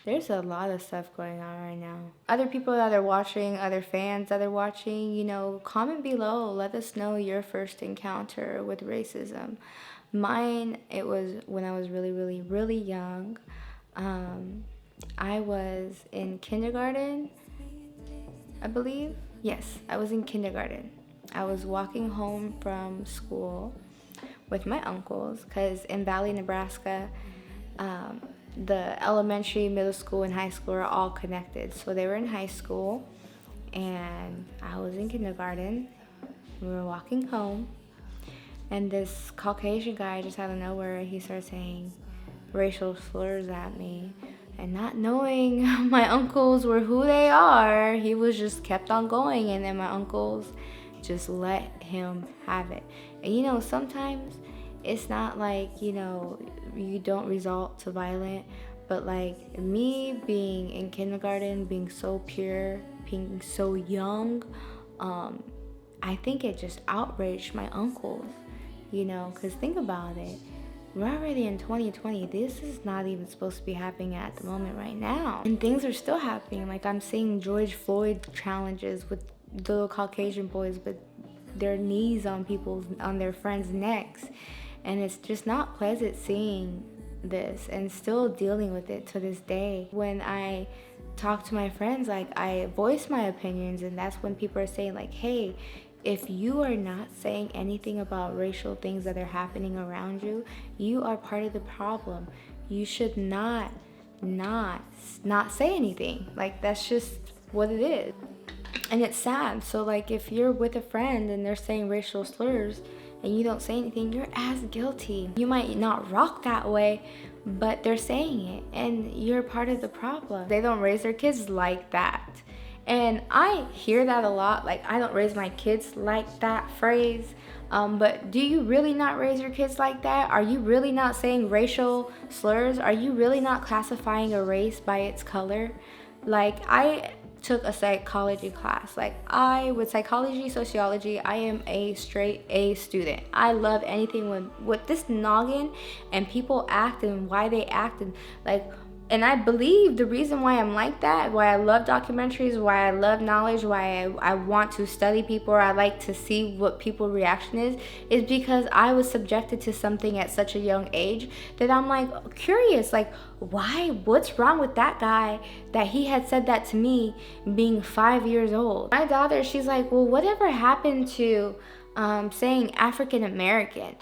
There's a lot of stuff going on right now. Other people that are watching, other fans that are watching, comment below. Let us know your first encounter with racism. Mine, it was when I was really, really, really young. Um, I was in kindergarten, I believe. Yes, I was in kindergarten. I was walking home from school with my uncles because in Valley, Nebraska, um, the elementary, middle school, and high school are all connected. So they were in high school, and I was in kindergarten. We were walking home, and this Caucasian guy just out of nowhere, he started saying racial slurs at me. And not knowing my uncles were who they are, he was just kept on going, and then my uncles just let him have it. And sometimes it's not like, you don't resort to violent, but like me being in kindergarten, being so pure, being so young, I think it just outraged my uncles, because think about it. We're already in 2020. This is not even supposed to be happening at the moment right now. And things are still happening. Like I'm seeing George Floyd challenges with little Caucasian boys with their knees on their friends' necks. And it's just not pleasant seeing this and still dealing with it to this day. When I talk to my friends, like I voice my opinions, and that's when people are saying like, hey, if you are not saying anything about racial things that are happening around you, you are part of the problem. You should not say anything. Like that's just what it is. And it's sad. So like if you're with a friend and they're saying racial slurs and you don't say anything, you're as guilty. You might not rock that way, but they're saying it and you're part of the problem. They don't raise their kids like that. And I hear that a lot, like I don't raise my kids like that phrase. But do you really not raise your kids like that? Are you really not saying racial slurs? Are you really not classifying a race by its color? Like I took a psychology class. Like with psychology, sociology, I am a straight A student. I love anything with this noggin and people act and why they act and I believe the reason why I'm like that, why I love documentaries, why I love knowledge, why I want to study people, or I like to see what people's reaction is because I was subjected to something at such a young age that I'm like curious, like what's wrong with that guy that he had said that to me being 5 years old. My daughter, she's like, well, whatever happened to saying African American?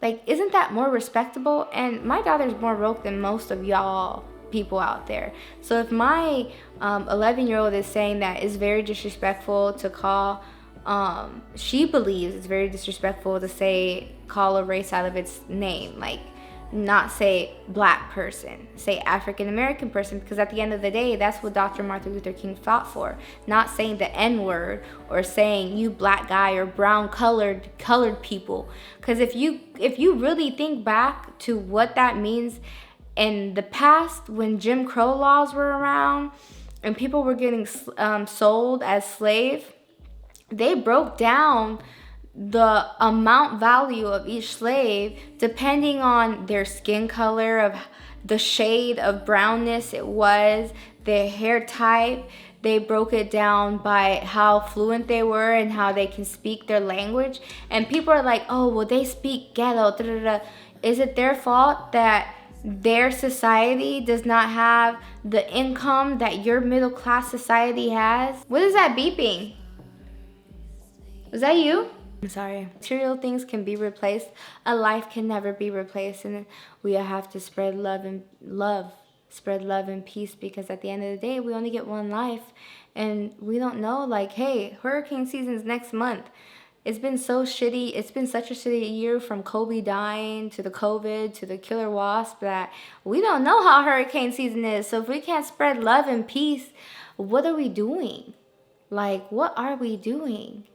Like, isn't that more respectable? And my daughter's more woke than most of y'all people out there. So if my 11-year-old is saying that it's very disrespectful to call, she believes it's very disrespectful to call a race out of its name, like not say black person, say African American person, because at the end of the day, that's what Dr. Martin Luther King fought for. Not saying the N-word or saying you black guy or brown colored people. Because if you really think back to what that means in the past, when Jim Crow laws were around and people were getting sold as slaves, they broke down the amount value of each slave depending on their skin color, of the shade of brownness it was, their hair type. They broke it down by how fluent they were and how they can speak their language. And people are like, oh, well, they speak ghetto. Da, da, da. Is it their fault that their society does not have the income that your middle class society has? What is that beeping? Was that you? I'm sorry. Material things can be replaced. A life can never be replaced, and we have to spread love and peace, because at the end of the day, we only get one life, and we don't know, like, hey, hurricane season's next month. It's been so shitty. It's been such a shitty year, from Kobe dying to the COVID to the killer wasp, that we don't know how hurricane season is. So if we can't spread love and peace, what are we doing? Like, what are we doing?